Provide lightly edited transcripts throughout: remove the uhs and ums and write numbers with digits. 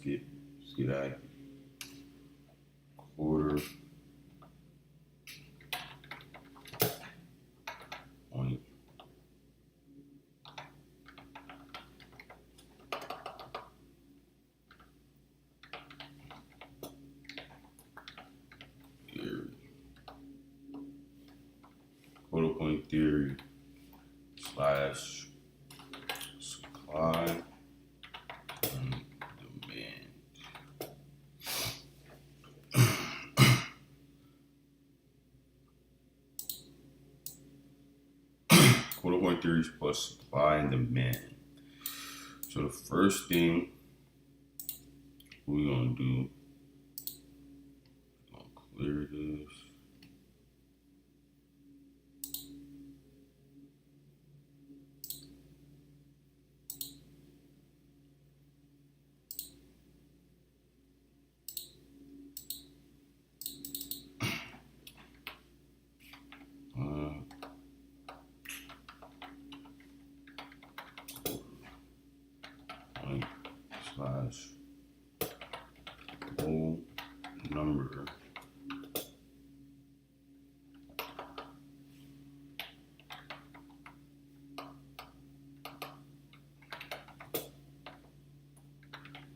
get that quarter point theory. Quarter point theory slash supply and demand. Quarter point theory plus supply and demand. So the first thing we're gonna do, we're gonna clear this. Slash whole number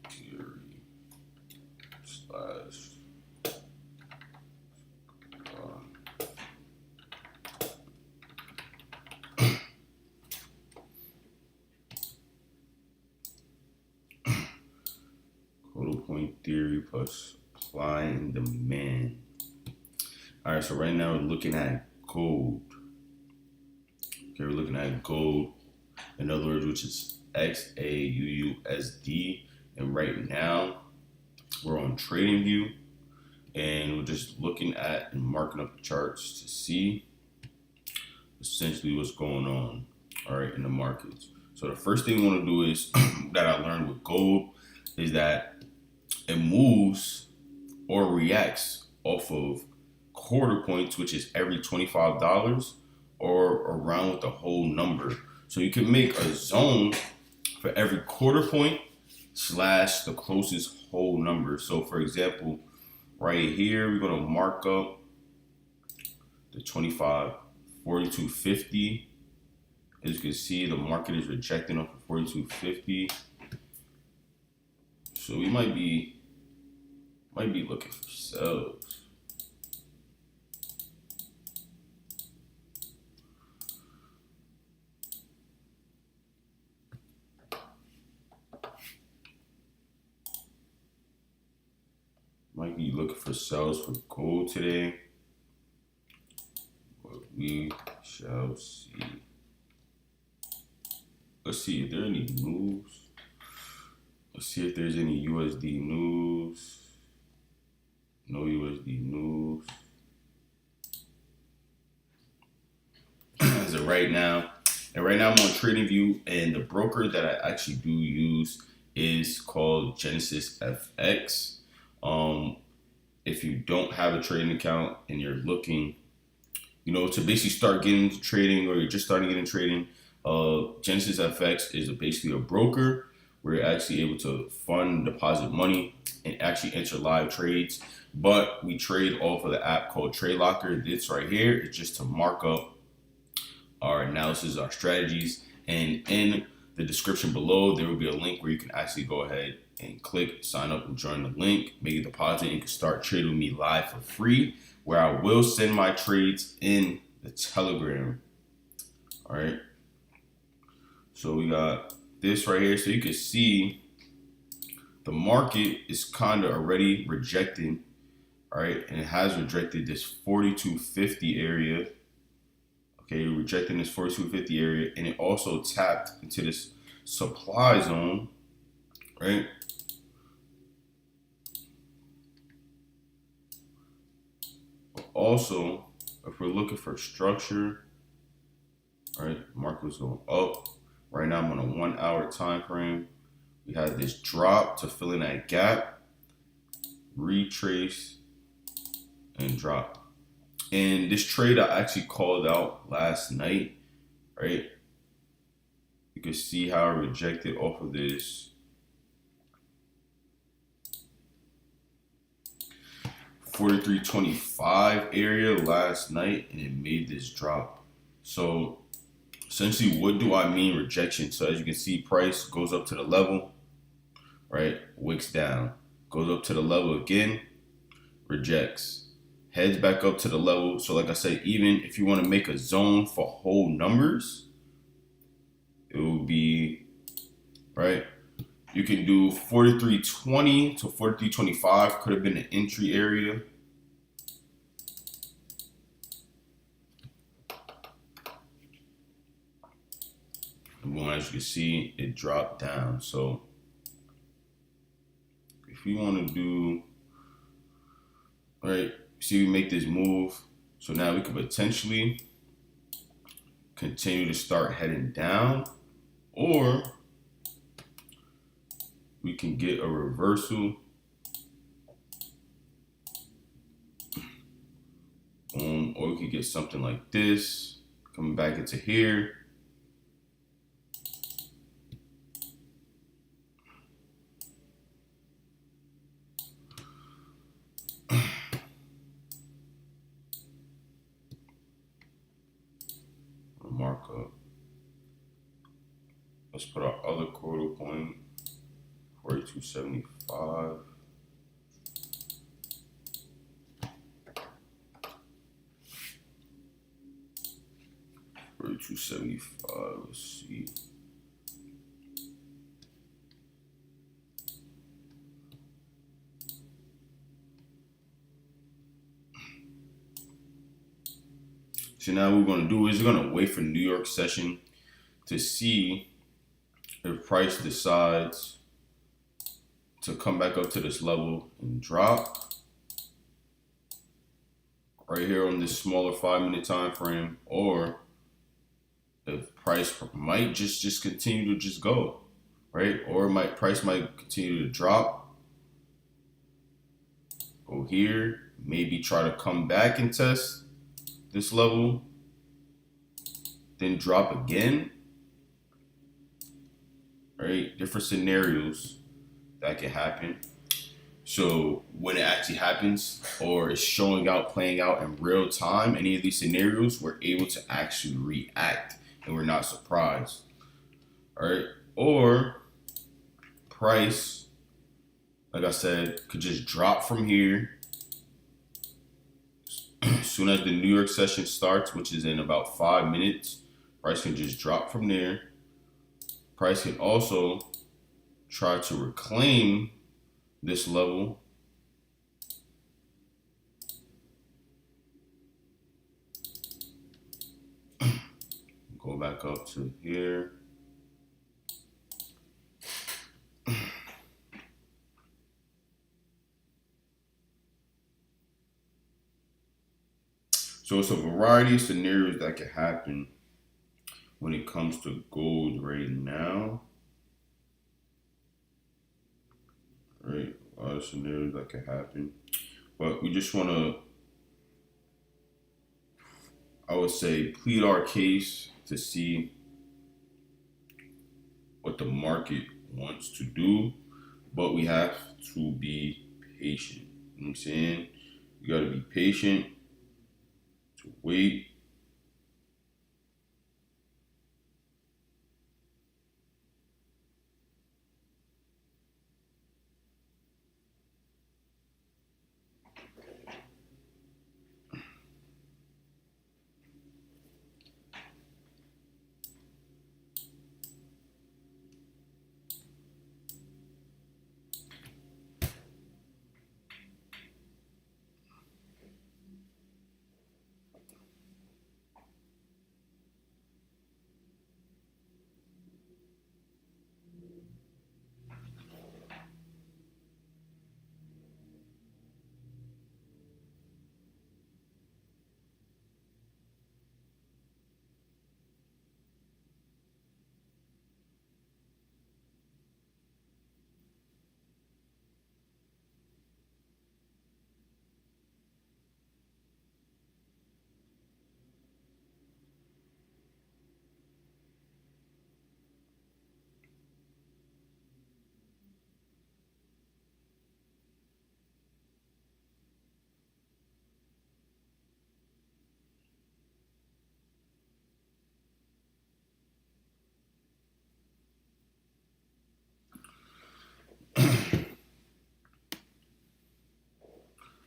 theory slash total point theory plus supply and demand. All right, so right now we're looking at gold. Okay, we're looking at gold, in other words, which is XAUUSD. And right now we're on trading view and we're just looking at and marking up the charts to see essentially what's going on, all right, in the markets. So the first thing we want to do is that I learned with gold is that it moves or reacts off of quarter points, which is every $25 or around with the whole number. So you can make a zone for every quarter point slash the closest whole number. So for example, right here, we're gonna mark up the 25, 42.50. As you can see, the market is rejecting off of 42.50. So we might be looking for sells. Might be looking for sells for gold today, but we shall see. Let's see if there are any news. Let's see if there's any USD news. No USD news. As of right now, and right now I'm on TradingView, and the broker that I actually do use is called Genesis FX. If you don't have a trading account and you're looking, to basically start getting into trading, or you're just starting to get into trading, Genesis FX is basically a broker where you're actually able to fund, deposit money, and actually enter live trades. But we trade off of the app called Trade Locker. This right here is just to mark up our analysis, our strategies, and in the description below, there will be a link where you can actually go ahead and click sign up and join the link, make a deposit, and you can start trading with me live for free, where I will send my trades in the Telegram. All right. So we got this right here. So you can see the market is kind of already rejecting, all right, and it has rejected this 42.50 area. Okay, rejecting this 42.50 area, and it also tapped into this supply zone, right? But also, if we're looking for structure, all right, market was going up. Right now I'm on a 1 hour time frame. We had this drop to fill in that gap, retrace, and drop. And this trade I actually called out last night, right? You can see how I rejected off of this 43.25 area last night, and it made this drop. So essentially, what do I mean rejection? So as you can see, price goes up to the level, right? Wicks down, goes up to the level again, rejects, heads back up to the level. So like I said, even if you want to make a zone for whole numbers, it will be, right? You can do 43.20 to 43.25 could have been an entry area. And as you can see, it dropped down. So if we want to do, right, see we make this move. So now we could potentially continue to start heading down, or we can get a reversal. Or we could get something like this, coming back into here. Mark up. Let's put our other quarter point, 42.75. $42.75. Let's see. So now what we're going to do is we're going to wait for New York session to see if price decides to come back up to this level and drop right here on this smaller 5-minute time frame, or if price might just continue to just go, right? Or price might continue to drop, go here, maybe try to come back and test this level, then drop again, right? Different scenarios that can happen. So when it actually happens, or is showing out, playing out in real time, any of these scenarios, we're able to actually react and we're not surprised, all right? Or price, like I said, could just drop from here. As soon as the New York session starts, which is in about 5 minutes, price can just drop from there. Price can also try to reclaim this level. Go back up to here. So it's a variety of scenarios that can happen when it comes to gold right now. Right, a lot of scenarios that can happen. But we just want to, I would say, plead our case to see what the market wants to do. But we have to be patient. You know what I'm saying? You got to be patient to wait.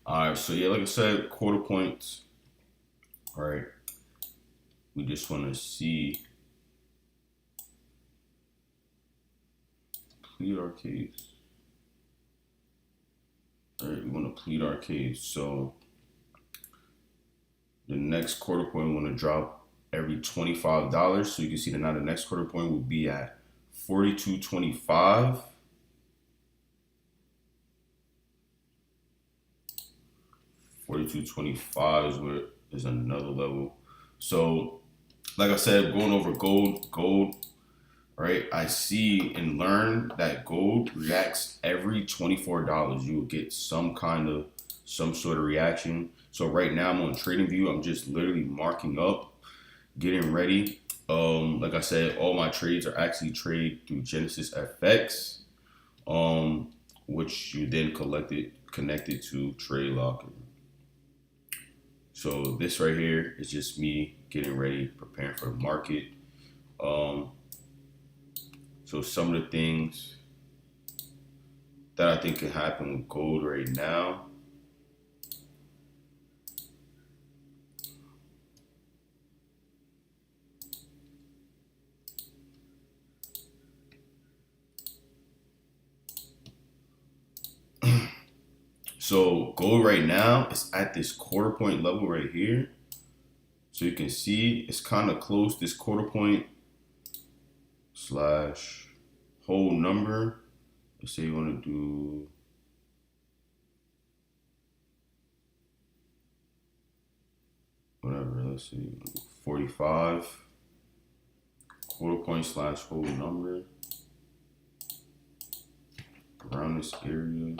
All right, so yeah, like I said, quarter points. All right, we just want to see plead our case. All right, we want to plead our case. So the next quarter point we want to drop every $25. So you can see that now the next quarter point will be at 42.25. 42.25 is where there's another level. So, like I said, going over gold, right? I see and learn that gold reacts every $24. You will get some sort of reaction. So right now I'm on TradingView. I'm just literally marking up, getting ready. Like I said, all my trades are actually traded through Genesis FX, which you then connected to Trade Locker. So this right here is just me getting ready, preparing for the market. So some of the things that I think can happen with gold right now. So gold right now is at this quarter point level right here. So you can see it's kind of close, this quarter point slash whole number. Let's say you want to do whatever, let's see, 45, quarter point slash whole number around this area.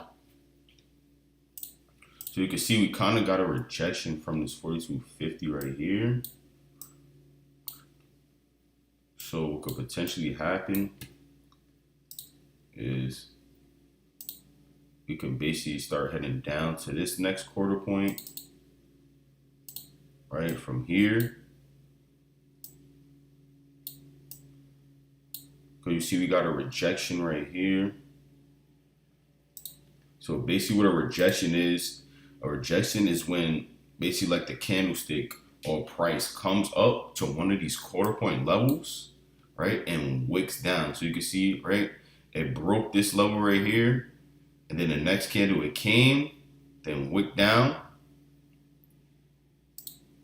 So you can see we kind of got a rejection from this 42.50 right here. So what could potentially happen is we could basically start heading down to this next quarter point, right from here. So you see we got a rejection right here. So basically what a rejection is when basically like the candlestick or price comes up to one of these quarter point levels, right, and wicks down. So you can see, right, it broke this level right here, and then the next candle it came, then wicked down,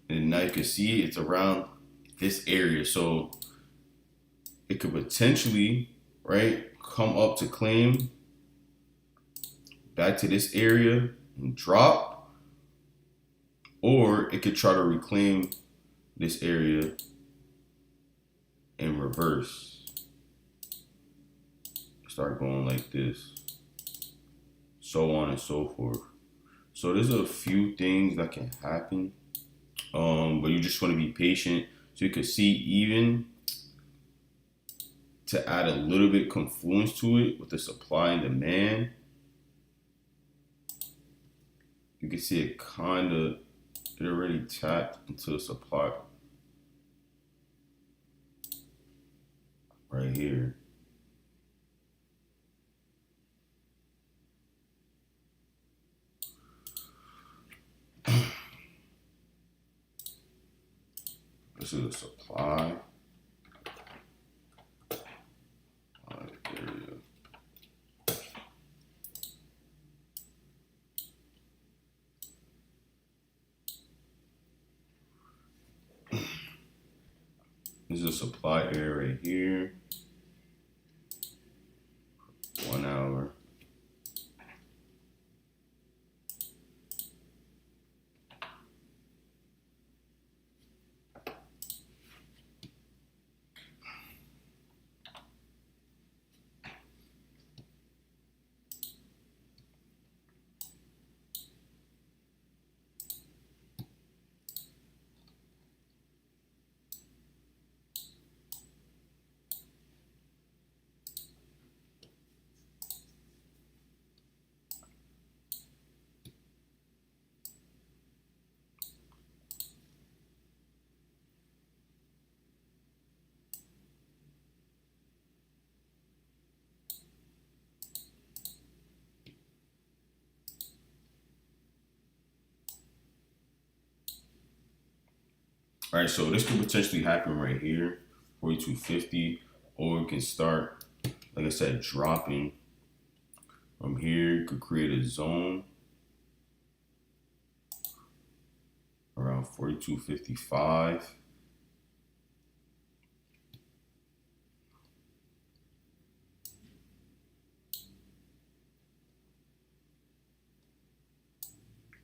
and now you can see it's around this area. So it could potentially, right, come up to claim back to this area and drop, or it could try to reclaim this area in reverse. Start going like this, so on and so forth. So there's a few things that can happen, but you just want to be patient. So you can see, even to add a little bit confluence to it with the supply and demand, you can see it already tapped into the supply right here. This is a supply. Area. This is a supply area right here. 1 hour. All right, so this could potentially happen right here, 42.50, or it can start, like I said, dropping from here. Could create a zone around 42.55.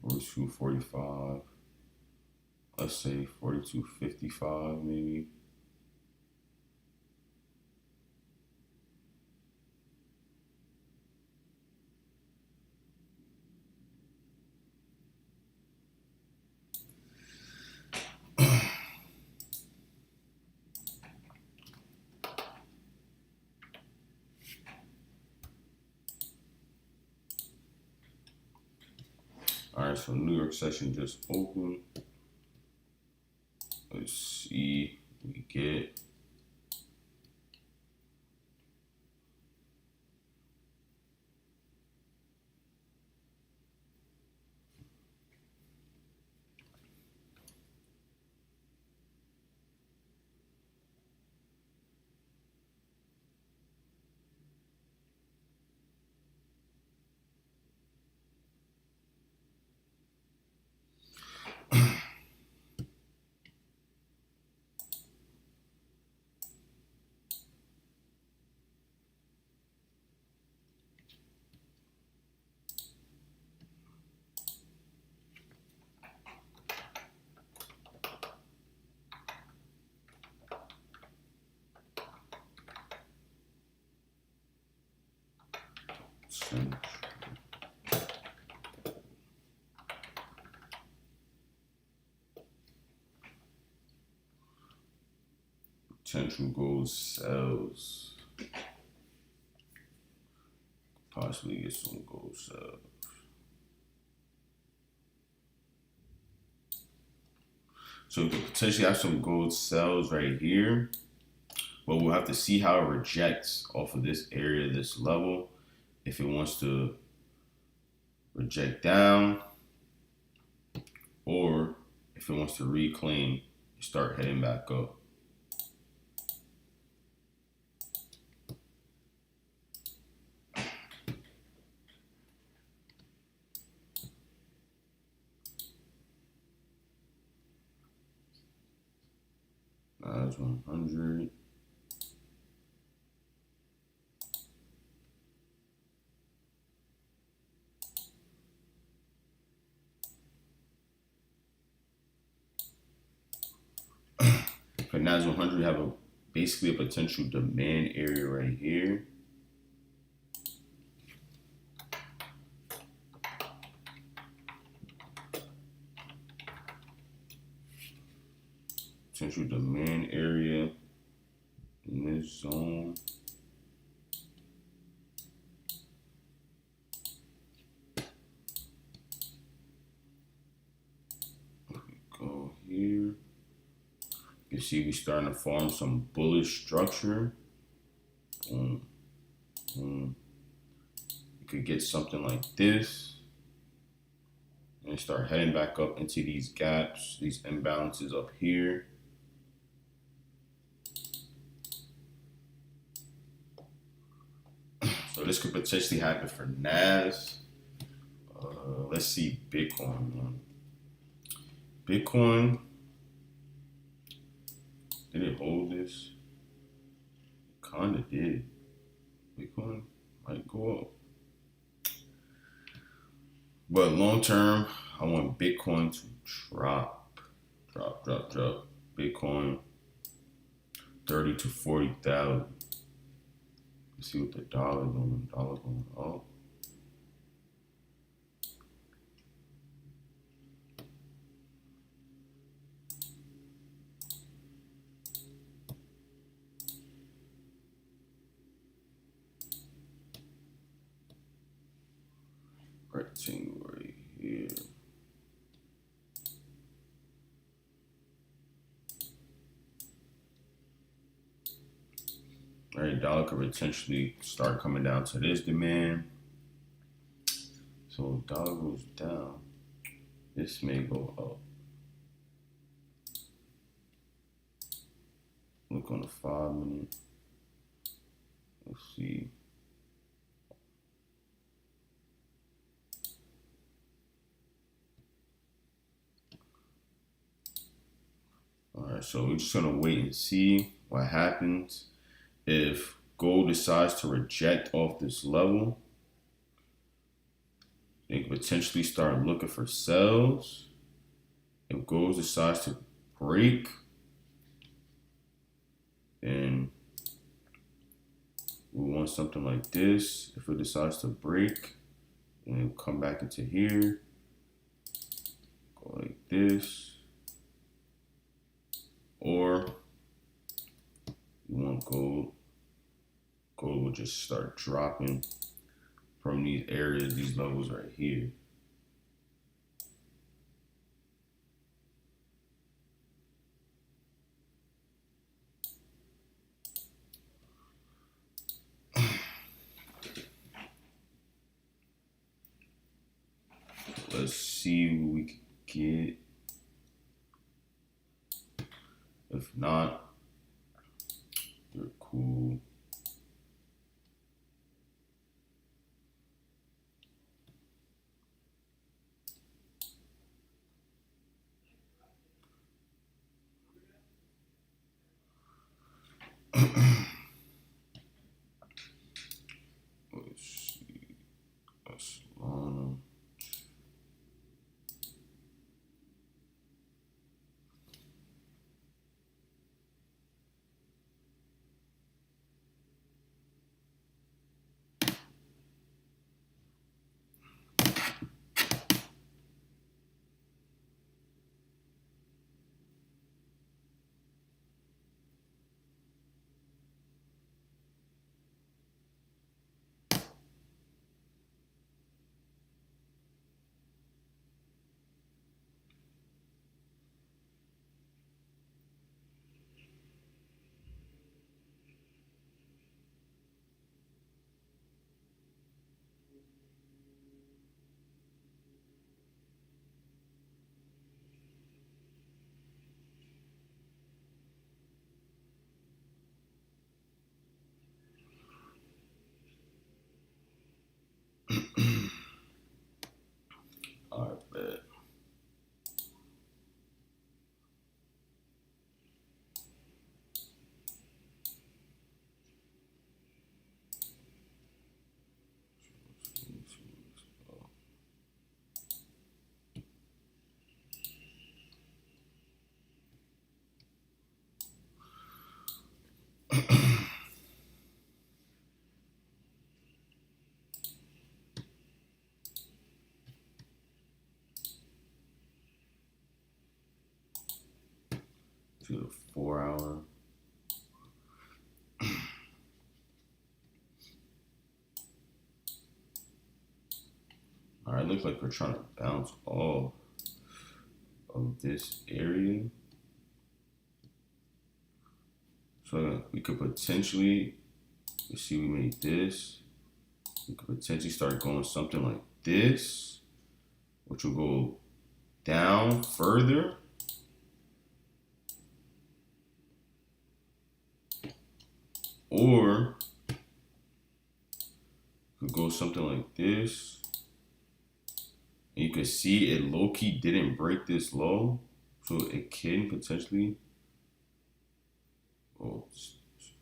$42.45. Let's say 42.55 maybe. All right, so New York session just opened. Let's see what we get. Potential gold sells. Possibly get some gold sells. So we could potentially have some gold sells right here, but we'll have to see how it rejects off of this area, this level. If it wants to reject down, or if it wants to reclaim, start heading back up. That's 100. For NAS 100, you have basically a potential demand area right here. Potential demand area in this zone. Go here. You see we starting to form some bullish structure. You could get something like this and start heading back up into these gaps, these imbalances up here. So this could potentially happen for NAS. Let's see Bitcoin, man. Bitcoin, did it hold this? Kinda did. Bitcoin might go up. But long term, I want Bitcoin to drop. Drop. Bitcoin 30 to 40,000. Let's see what the dollar going. Dollar going up. Rectangle right here. All right, dollar could potentially start coming down to this demand. So if dollar goes down, this may go up. 5 minute. Let's see. All right, so we're just gonna wait and see what happens. If gold decides to reject off this level, they could potentially start looking for sells. If gold decides to break, then we want something like this. If it decides to break, and come back into here, go like this. Or you want gold. Gold will just start dropping from these areas, these levels right here. Let's see what we can get. If not, you're cool. Let's see. That's long. All right, bet. To the 4 hour. All right, looks like we're trying to bounce off of this area. So we could potentially, let's see, we made this. We could potentially start going something like this, which will go down further. Or could go something like this. And you can see it low-key didn't break this low. So it can potentially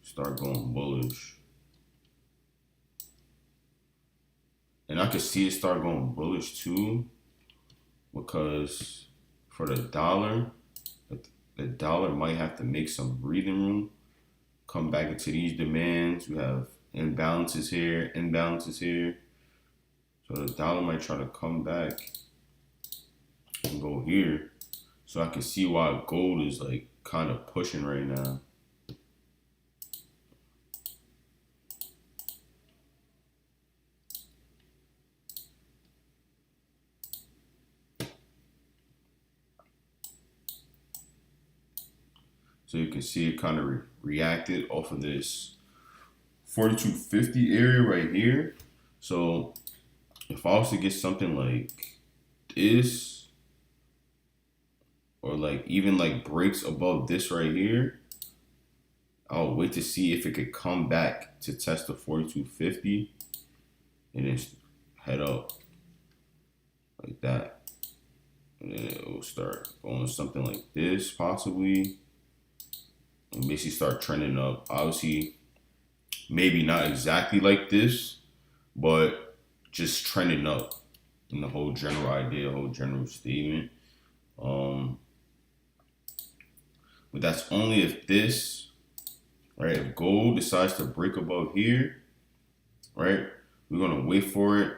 start going bullish. And I could see it start going bullish too, because for the dollar might have to make some breathing room, come back into these demands. We have imbalances here, imbalances here. So the dollar might try to come back and go here. So I can see why gold is like kind of pushing right now. So you can see it kind of reacted off of this 4250 area right here. So if I was to get something like this, or like even like breaks above this right here, I'll wait to see if it could come back to test the 4250 and then head up like that. And then it will start going something like this, possibly. And basically start trending up. Obviously, maybe not exactly like this, but just trending up in the whole general idea, whole general statement. But that's only if this, right? If gold decides to break above here, right? We're gonna wait for it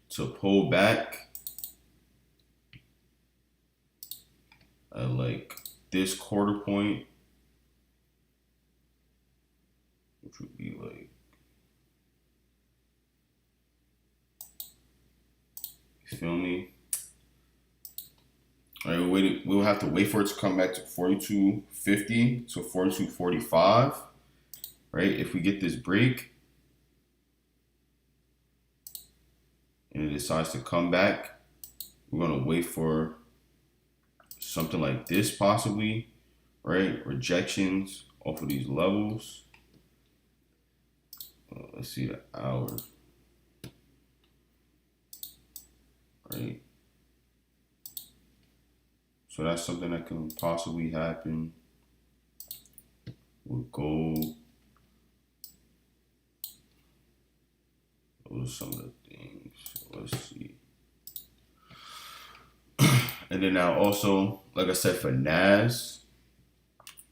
to pull back at like this quarter point, which would be like, you feel me? All right, we'll have to wait for it to come back to 4250 to 4245, right? If we get this break and it decides to come back, we're gonna wait for something like this possibly, right? Rejections off of these levels. Let's see the hour, right? So that's something that can possibly happen with gold. Those are some of the things. Let's see. And then now also, like I said, for NAS,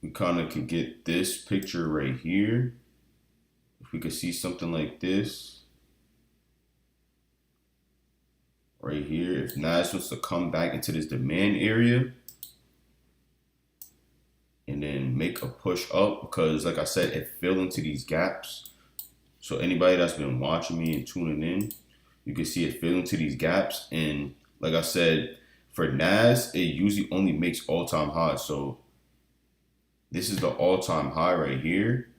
we kind of could get this picture right here. If we could see something like this right here, if NAS wants to come back into this demand area and then make a push up, because like I said, it fell into these gaps. So anybody that's been watching me and tuning in, you can see it fill into these gaps. And like I said, for NAS, it usually only makes all-time highs. So this is the all-time high right here.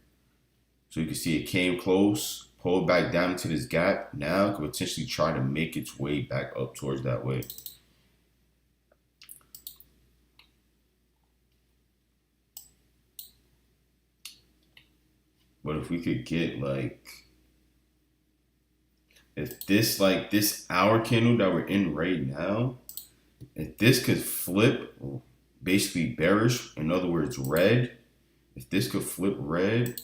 So you can see it came close, pulled back down into this gap. Now it could potentially try to make its way back up towards that way. But if we could get like, if this, like this hour candle that we're in right now, if this could flip basically bearish, in other words, red, if this could flip red,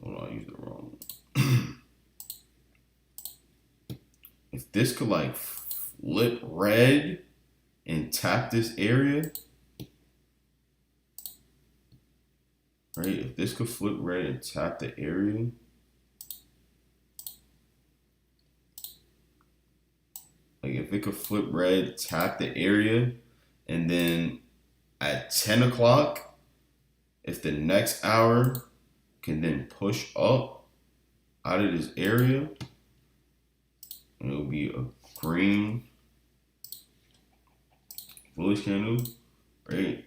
hold on, I used the wrong one. If this could like flip red and tap this area, right? If this could flip red and tap the area, like if it could flip red, tap the area, and then at 10 o'clock, if the next hour can then push up out of this area, and it'll be a green bullish candle, right?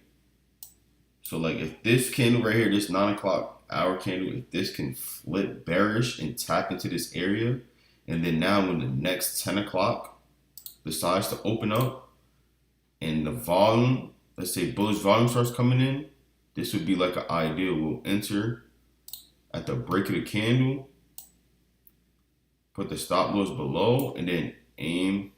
So like if this candle right here, this 9 o'clock hour candle, if this can flip bearish and tap into this area, and then now when the next 10 o'clock decides to open up and the volume, let's say bullish volume starts coming in, this would be like an ideal. We'll enter at the break of the candle, put the stop loss below, and then aim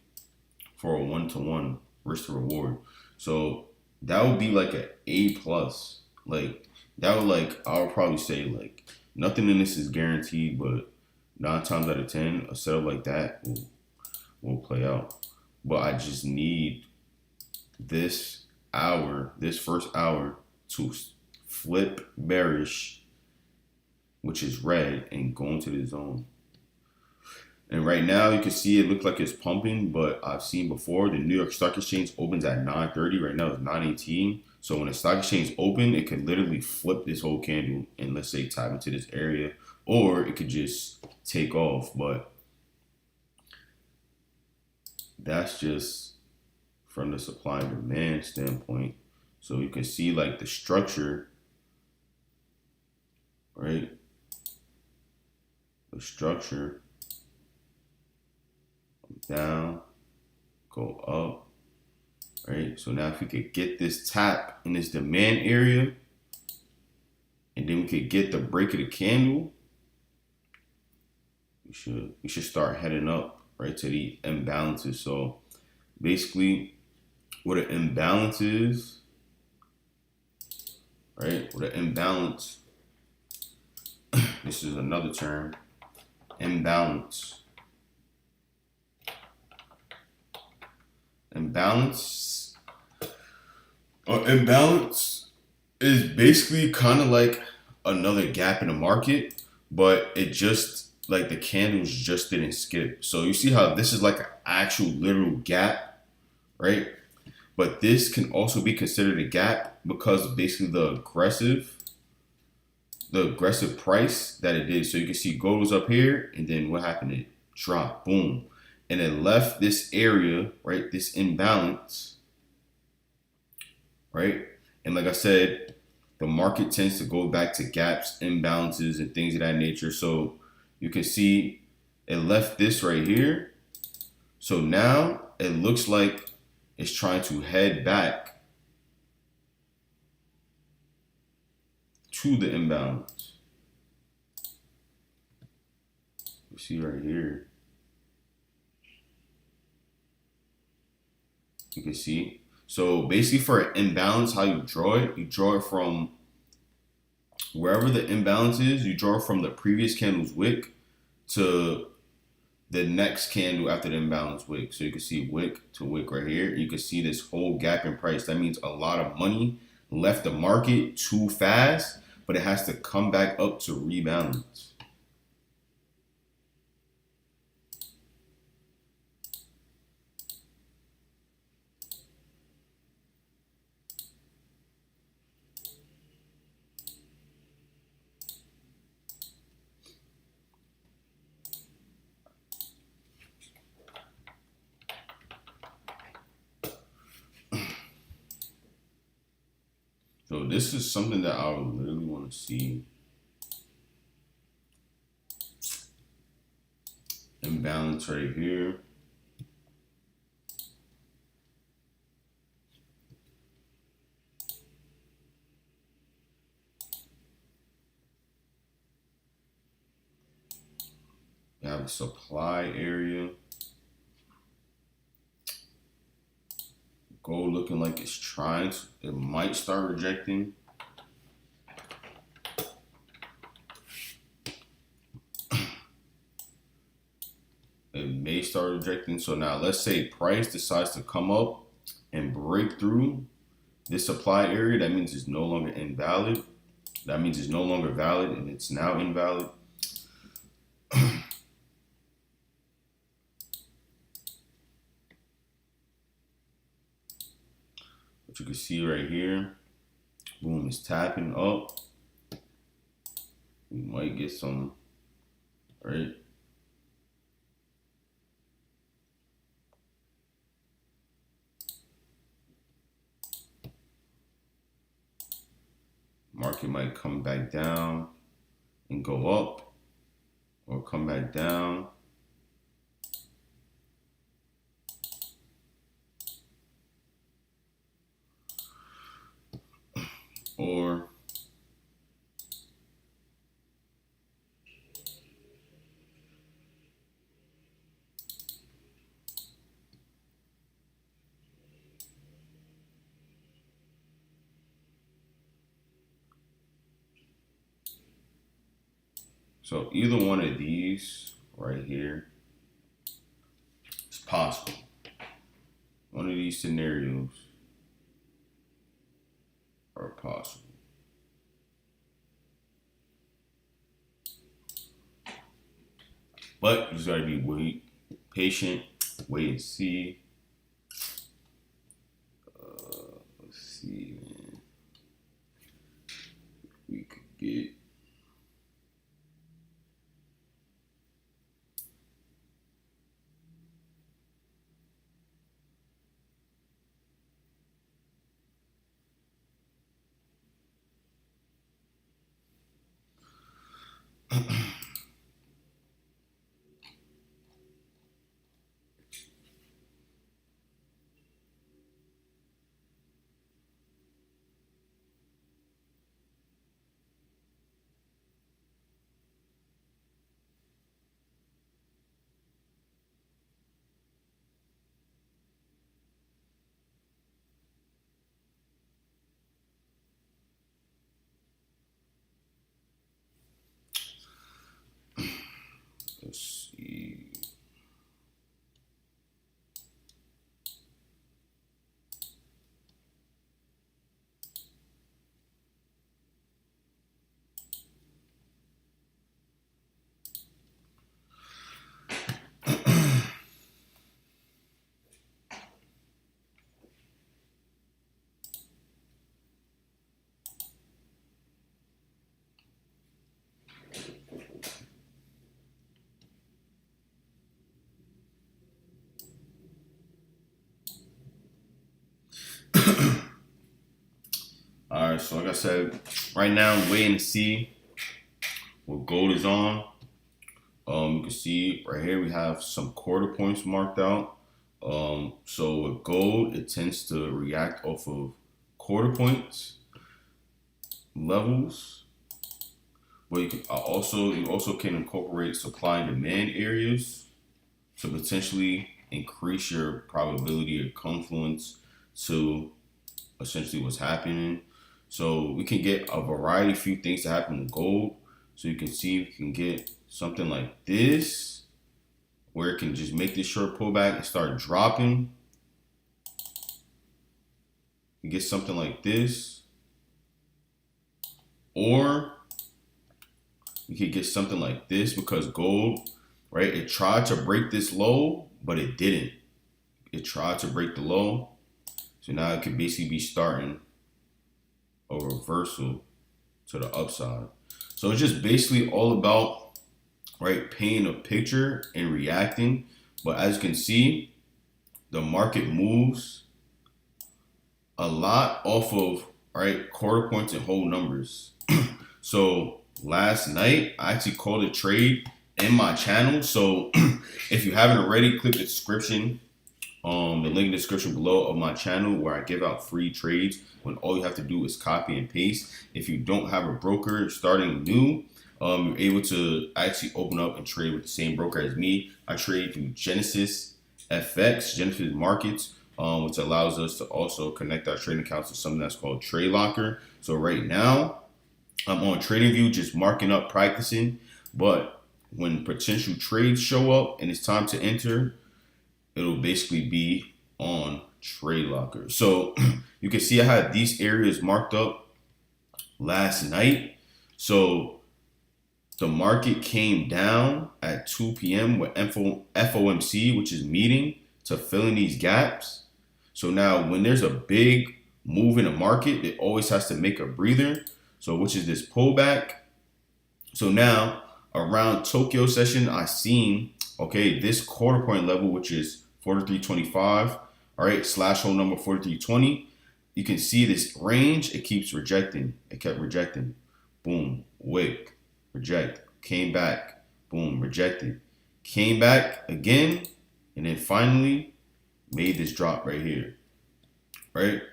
for a 1-to-1 risk to reward. So that would be like an A plus. Like that would, like, I would probably say like nothing in this is guaranteed, but 9 times out of 10, a setup like that will play out. But I just need this hour, this first hour, to flip bearish, which is red, and go into the zone. And right now you can see it looks like it's pumping, but I've seen before the New York Stock Exchange opens at 9:30. Right now it's 9:18. So when the stock exchange open, it could literally flip this whole candle and, let's say, tap into this area, or it could just take off. But that's just from the supply and demand standpoint. So you can see like the structure, right? The structure, down, go up, right? So now if we could get this tap in this demand area, and then we could get the break of the candle, we should start heading up right to the imbalances. So basically, what an imbalance is, right? What an imbalance. This is another term. Imbalance. Imbalance. Imbalance is basically kind of like another gap in the market, but it just like the candles just didn't skip. So you see how this is like an actual literal gap, right? But this can also be considered a gap because basically the aggressive price that it did. So you can see gold was up here, and then what happened? It dropped, boom, and it left this area, right? This imbalance, right? And like I said, the market tends to go back to gaps, imbalances, and things of that nature. So you can see it left this right here. So now it looks like it's trying to head back to the imbalance. You see right here. You can see. So basically for an imbalance, how you draw it from wherever the imbalance is, you draw from the previous candle's wick to the next candle after the imbalance wick. So you can see wick to wick right here. You can see this whole gap in price. That means a lot of money left the market too fast, but it has to come back up to rebalance. So this is something that I would literally want to see. Imbalance right here. You have a supply area. Gold looking like it's trying to, it might start rejecting. It may start rejecting. So now let's say price decides to come up and break through this supply area. That means it's no longer invalid. That means it's no longer valid and it's now invalid. But you can see right here, boom, it's tapping up. We might get some, right? Market might come back down and go up, or come back down. Or so either one of these right here is possible. One of these scenarios are possible. But you just gotta be patient, wait and see. Let's see, man. We could get right, so like I said, right now I'm waiting to see what gold is on. You can see right here we have some quarter points marked out. So with gold, it tends to react off of quarter points levels. But you also can incorporate supply and demand areas to potentially increase your probability of confluence to essentially what's happening. So we can get a variety of few things to happen with gold. So you can see we can get something like this, where it can just make this short pullback and start dropping. You get something like this, or you could get something like this because gold, right? It tried to break this low, but it didn't. It tried to break the low. So now it could basically be starting a reversal to the upside. So it's just basically all about, right, painting a picture and reacting. But as you can see, the market moves a lot off of, right, quarter points and whole numbers. So last night, I actually called a trade in my channel. So if you haven't already, click the description, the link in the description below of my channel where I give out free trades when all you have to do is copy and paste. If you don't have a broker starting new, you're able to actually open up and trade with the same broker as me. I trade through Genesis FX, Genesis Markets, which allows us to also connect our trading accounts to something that's called Trade Locker. So right now, I'm on TradingView just marking up, practicing. But when potential trades show up and it's time to enter, it'll basically be on Trade Locker. So you can see I had these areas marked up last night. So the market came down at 2 p.m. with FOMC, which is meeting, to fill in these gaps. So now when there's a big move in the market, it always has to make a breather. So which is this pullback. So now around Tokyo session, I seen, okay, this quarter point level, which is 43.25, all right, slash hole number 43.20. You can see this range, it keeps rejecting. It kept rejecting. Boom, wick, reject, came back, boom, rejected, came back again, and then finally made this drop right here, right?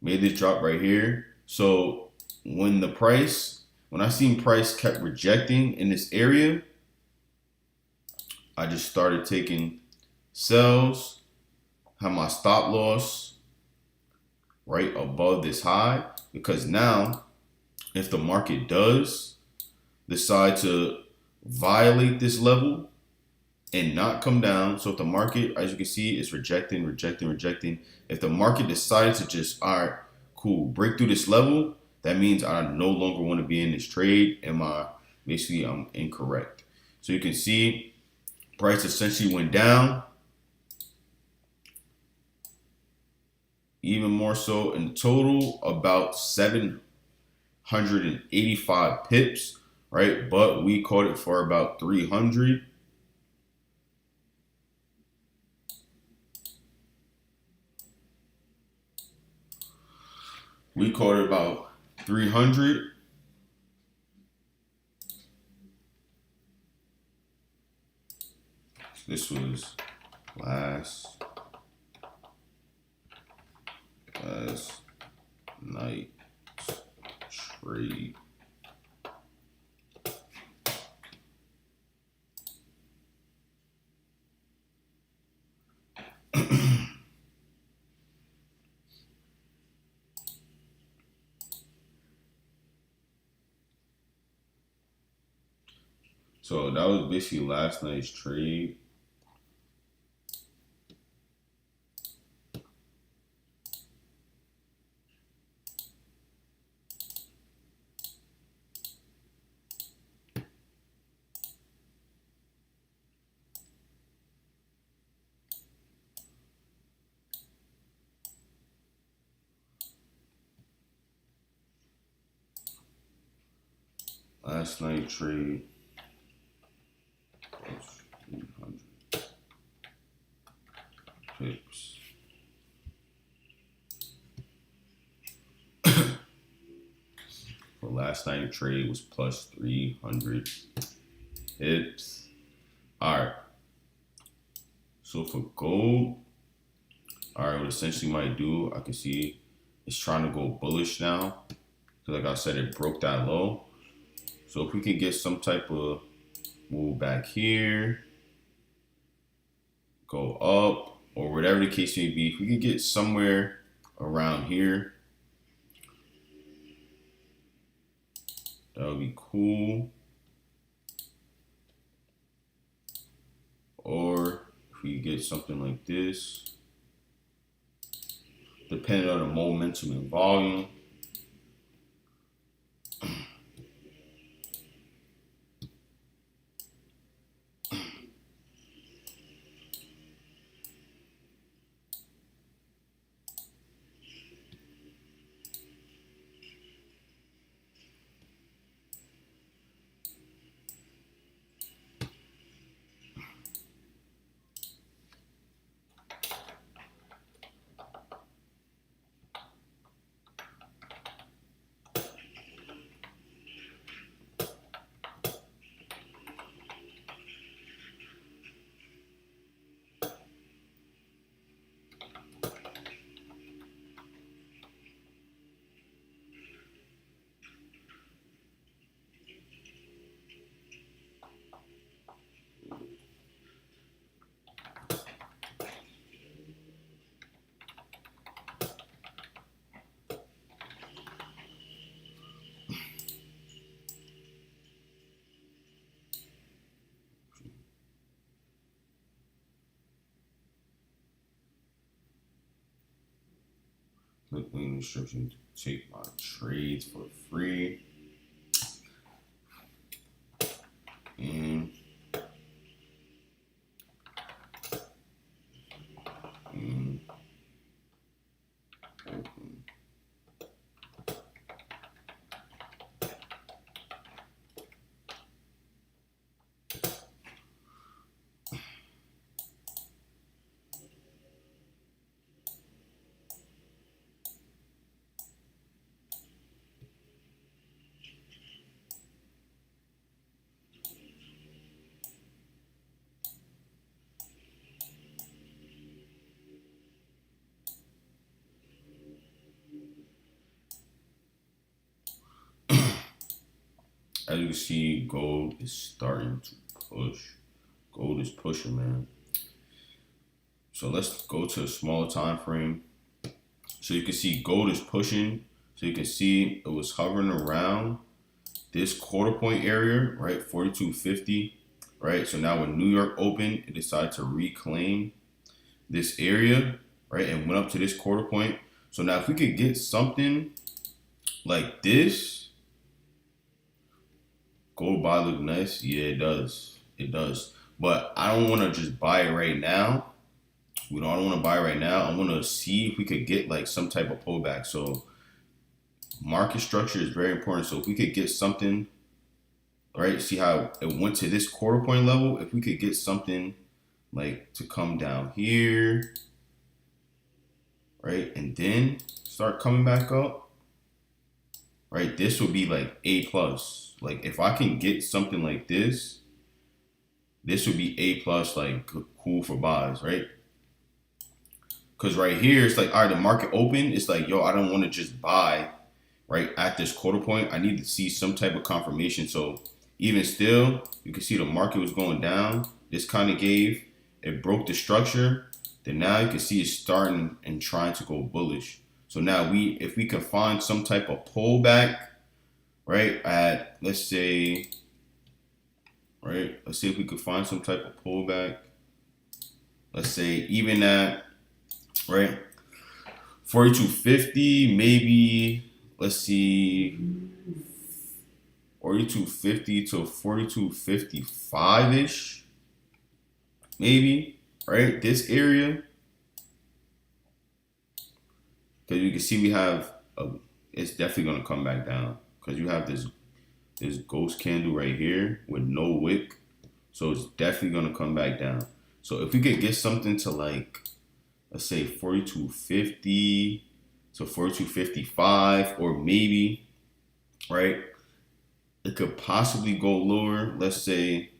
Made this drop right here. So when I seen price kept rejecting in this area, I just started taking sells, have my stop loss right above this high, because now if the market does decide to violate this level and not come down, so if the market, as you can see, is rejecting, if the market decides to just, all right, cool, break through this level, that means I no longer want to be in this trade, and basically I'm incorrect. So you can see price essentially went down, even more so in total, about 785 pips, right? But we caught it for about 300. We caught it about 300. This was last night trade. So that was basically last night's trade. Last night trade was 300 pips. For last night trade was plus 300 pips. All right. So for gold, all right, what essentially might do, I can see it's trying to go bullish now. So like I said, it broke that low. So if we can get some type of move back here, go up, or whatever the case may be, if we can get somewhere around here, that would be cool. Or if we get something like this, depending on the momentum and volume. Click link in the description to take my trades for free. And open. As you can see, gold is starting to push. Gold is pushing, man. So let's go to a smaller time frame. So you can see gold is pushing. So you can see it was hovering around this quarter point area, right? 42.50, right? So now when New York opened, it decided to reclaim this area, right? And went up to this quarter point. So now if we could get something like this, gold buy look nice. Yeah, it does. It does. But I don't want to just buy it right now. I don't want to buy it right now. I want to see if we could get like some type of pullback. So market structure is very important. So if we could get something, right? See how it went to this quarter point level. If we could get something like to come down here, right? And then start coming back up, right? This would be like A plus. Like if I can get something like this, this would be A plus, like cool for buys, right? Because right here, it's like, all right, the market open. It's like, yo, I don't want to just buy right at this quarter point. I need to see some type of confirmation. So even still, you can see the market was going down. This kind of gave, it broke the structure. Then now you can see it's starting and trying to go bullish. So now if we can find some type of pullback, right, at, let's say if we could find some type of pullback, let's say even at, right, 42.50, maybe, let's see, 42.50 to 42.55-ish, maybe, right, this area, because you can see we have, it's definitely going to come back down, because you have this ghost candle right here with no wick. So it's definitely going to come back down. So if we could get something to like, let's say 42.50 to 42.55, or maybe right? It could possibly go lower, let's say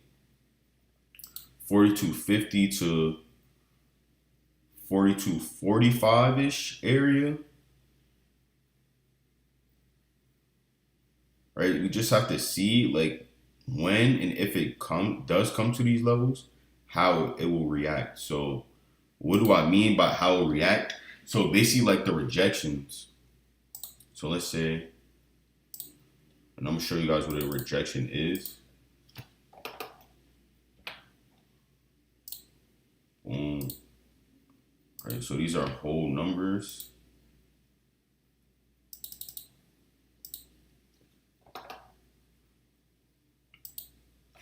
4250 to 4245-ish area, right? We just have to see like when and if it does come to these levels, how it will react. So what do I mean by how it will react? So basically like the rejections. So let's say, and I'm gonna show you guys what a rejection is. Boom. All right, so these are whole numbers.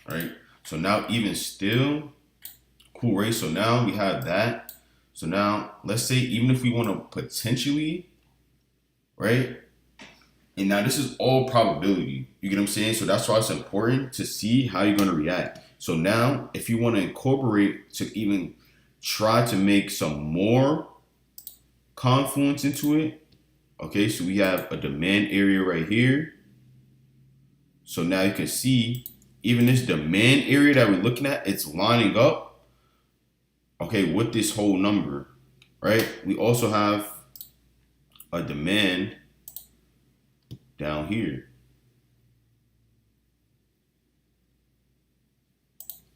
Right? So now even still, cool, right? So now we have that. So now let's say even if we want to potentially, right? And now this is all probability. You get what I'm saying? So that's why it's important to see how you're going to react. So now if you want to incorporate to even try to make some more confluence into it, okay, so we have a demand area right here. So now you can see even this demand area that we're looking at, it's lining up, okay, with this whole number, right? We also have a demand down here,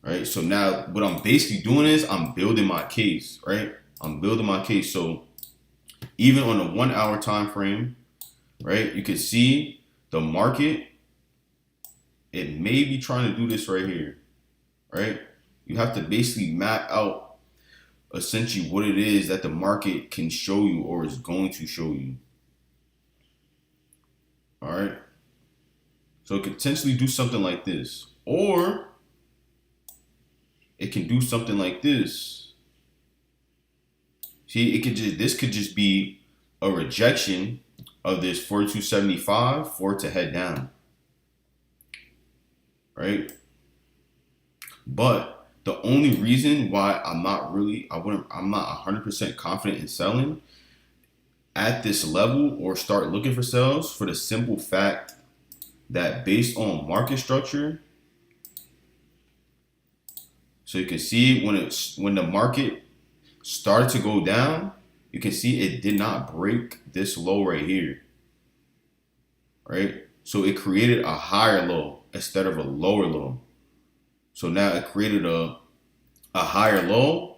right? So now what I'm basically doing is I'm building my case, right? I'm building my case. So even on a 1 hour time frame, right, you can see the market, it may be trying to do this right here, right? You have to basically map out essentially what it is that the market can show you or is going to show you. All right. So it could potentially do something like this, or it can do something like this. See, this could just be a rejection of this 4275 for it to head down. Right? But the only reason why I'm not 100% confident in selling at this level or start looking for sales for the simple fact that based on market structure, so you can see when the market started to go down, you can see it did not break this low right here, right? So it created a higher low instead of a lower low. So now it created a higher low,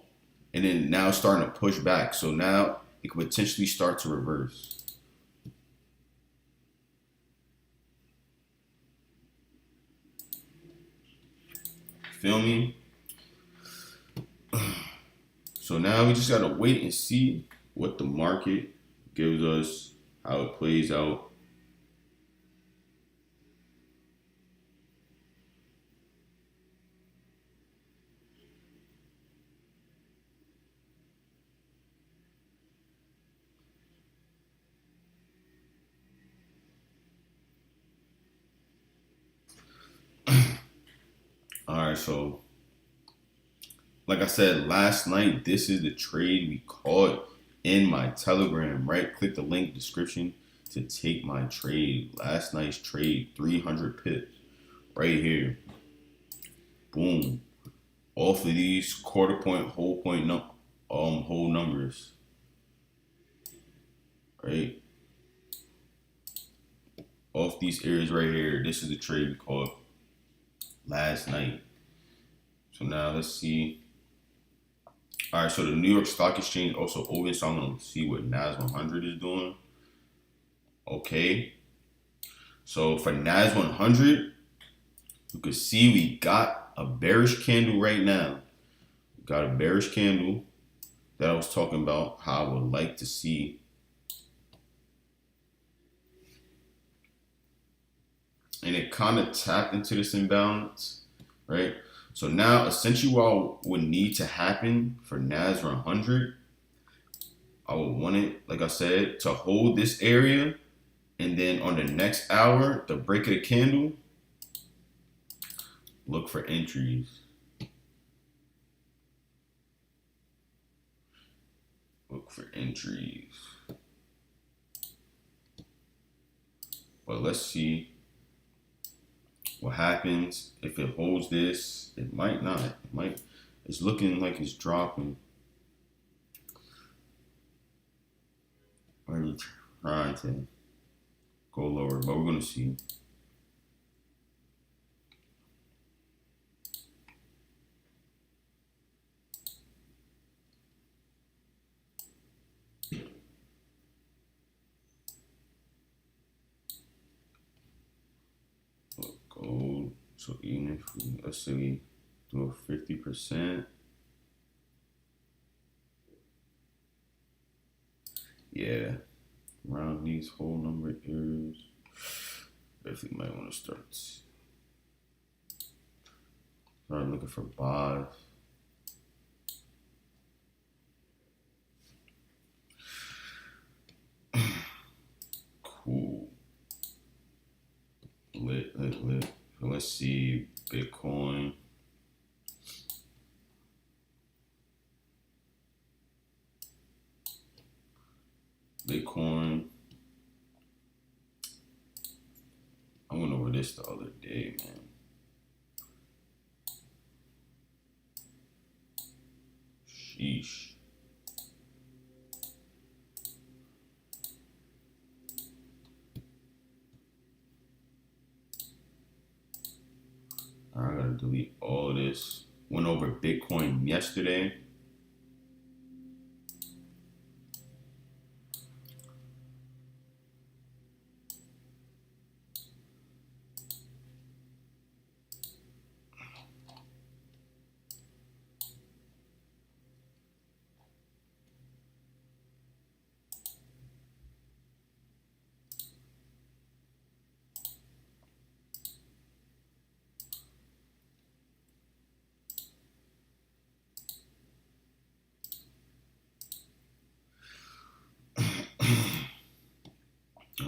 and then now it's starting to push back. So now it could potentially start to reverse. Feel me? So now we just gotta wait and see what the market gives us, how it plays out. All right, so like I said last night, this is the trade we caught in my Telegram, right? Click the link description to take my trade. Last night's trade, 300 pips right here. Boom. Off of these quarter point, whole numbers. Right? Off these areas right here. This is the trade we caught last night. So now let's see. All right, so the New York Stock Exchange also opened, so I'm gonna see what NAS 100 is doing. Okay, so for NAS 100, you can see we got a bearish candle right now. We got a bearish candle that I was talking about, how I would like to see. And it kind of tapped into this imbalance, right? So now essentially what would need to happen for NAS 100, I would want it, like I said, to hold this area, and then on the next hour, the break of the candle, look for entries. Look for entries. But let's see. What happens if it holds this? It might not. It might. It's looking like it's dropping. I'm trying to go lower, but we're gonna see. Gold. So even if we, let's say we do a 50%, yeah, around these whole number areas, definitely might want to start looking for buys. Cool. Lit. So let's see Bitcoin. I went over this the other day, man. Sheesh. I gotta delete all of this. Went over Bitcoin yesterday.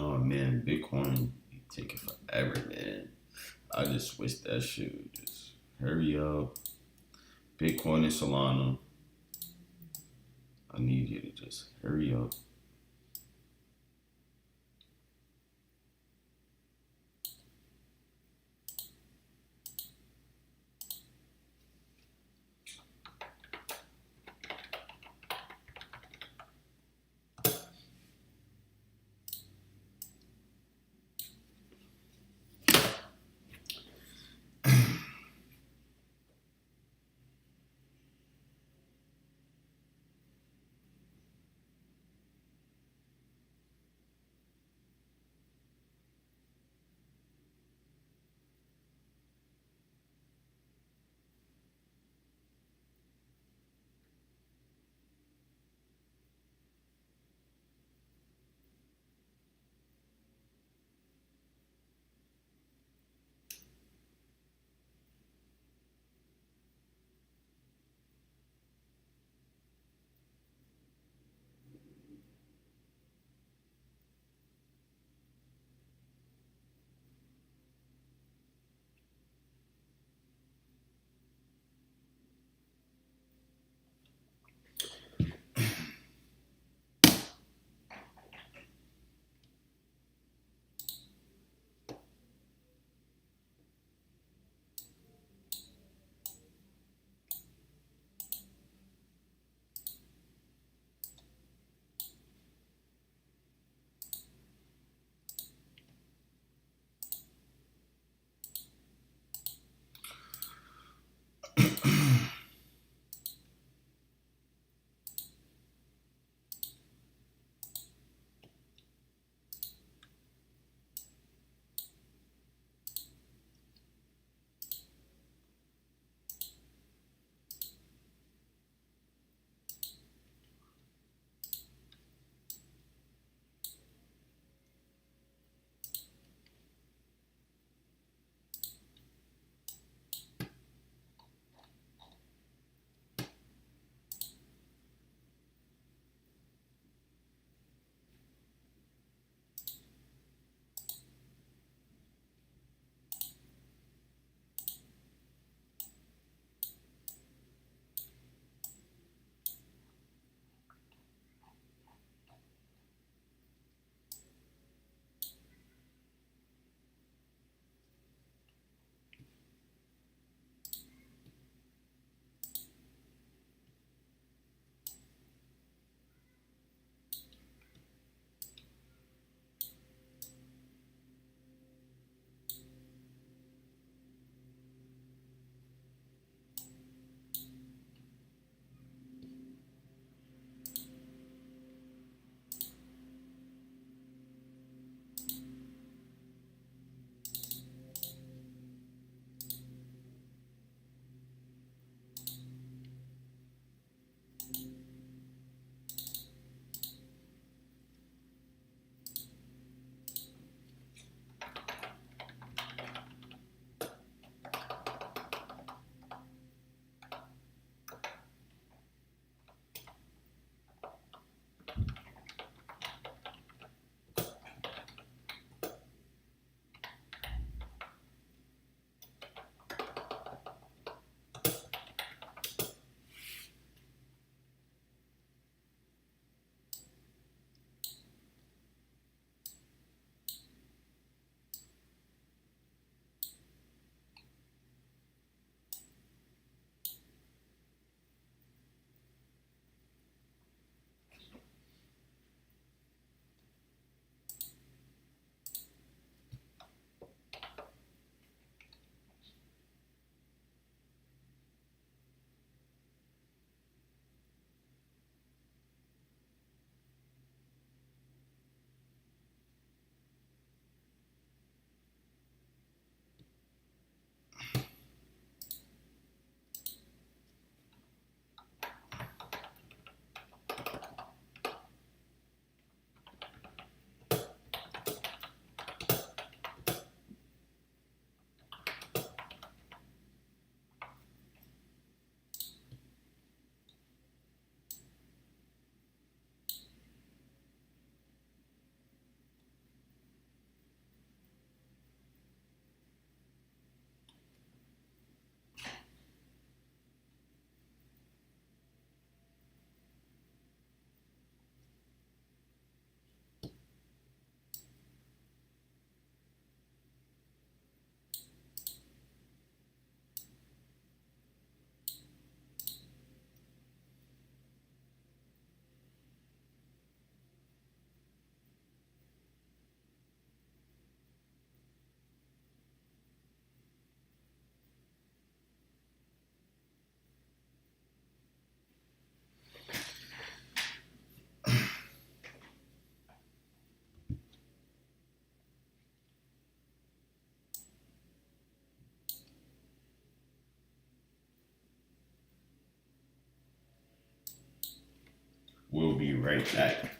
Oh man, Bitcoin taking forever, man. I just wish that shit would just hurry up. Bitcoin and Solana, I need you to just hurry up. We'll be right back.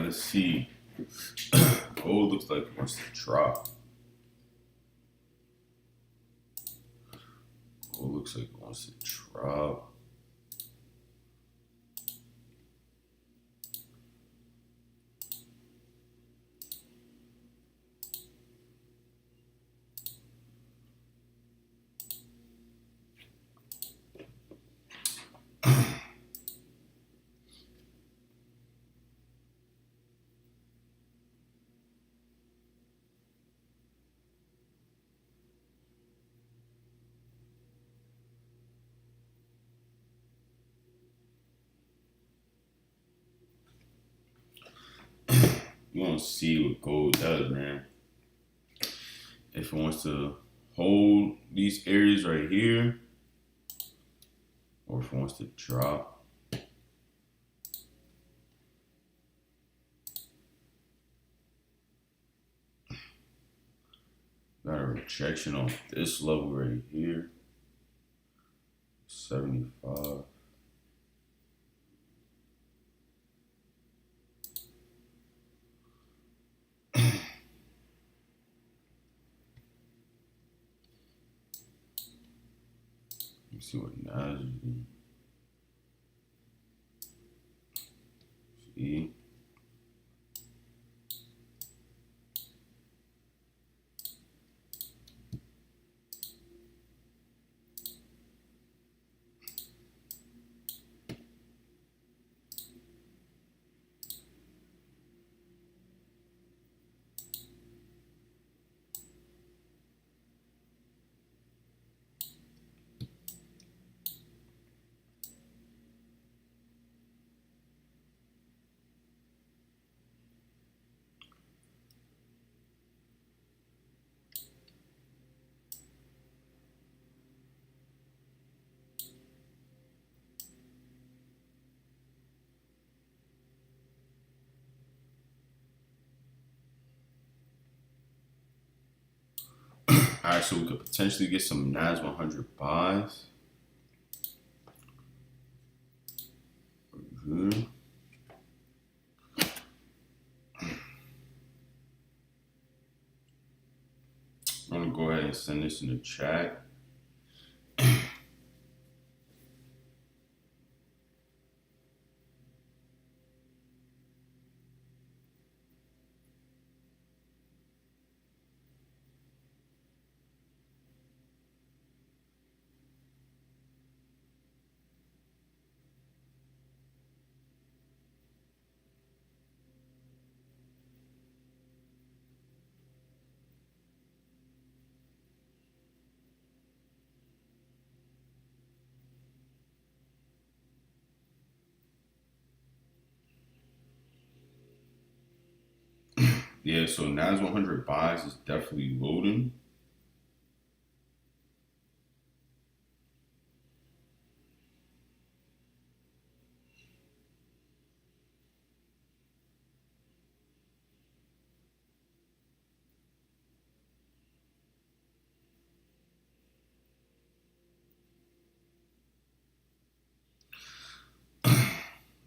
let's see. Gold looks like it wants to drop. Gold looks like it wants to drop. You want to see what gold does, man. If it wants to hold these areas right here, or if it wants to drop. Got a rejection on this level right here. 75. Let's see what Nas is doing. See? All right, so we could potentially get some Nas 100 buys. Good. I'm gonna go ahead and send this in the chat. Yeah, so Nas 100 buys is definitely loading.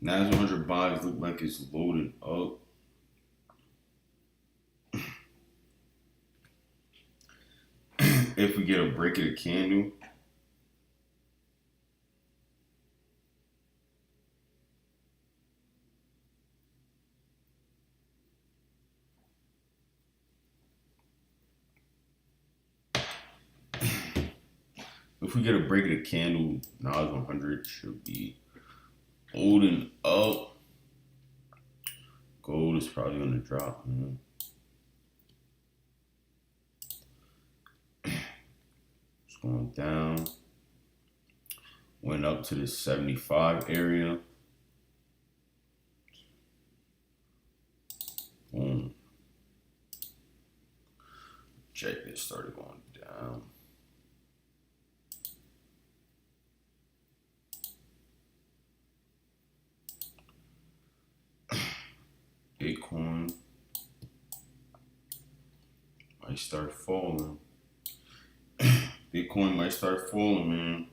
Nas 100 buys look like it's loading up. If we get a break of the candle, if we get a break of the candle, Nas 100 should be holding up. Gold is probably gonna drop, man. It's going down. Went up to the 75 area. Boom. Check it started going down. Bitcoin might start falling. Bitcoin might start falling, man.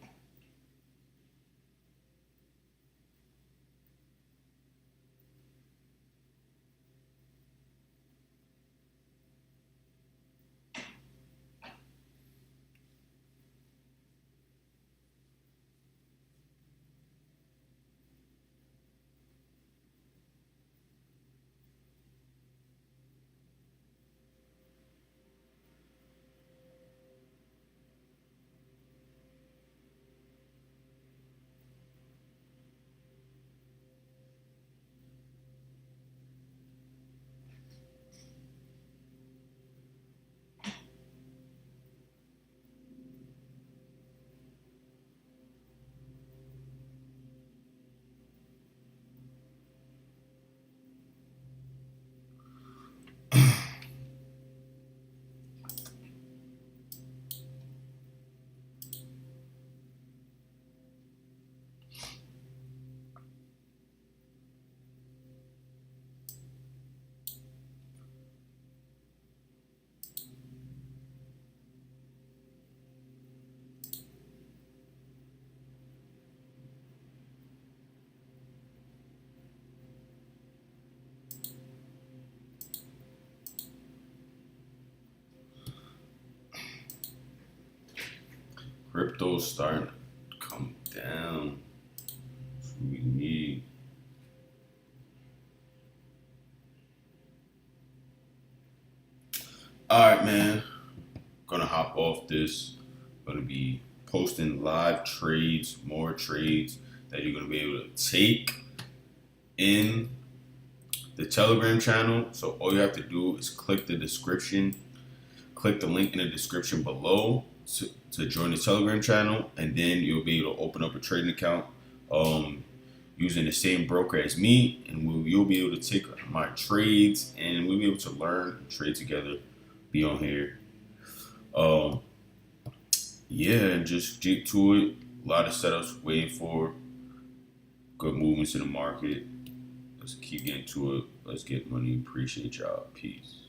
Crypto's starting to come down. That's what we need. All right, man. Gonna hop off this. Gonna be posting live trades, more trades that you're gonna be able to take in the Telegram channel. So all you have to do is click the description, click the link in the description below to join the Telegram channel, and then you'll be able to open up a trading account using the same broker as me, and you'll be able to take my trades, and we'll be able to learn, trade together, be on here. Um, yeah, and just get to it. A lot of setups waiting for good movements in the market. Let's keep getting to it. Let's get money. Appreciate y'all. Peace.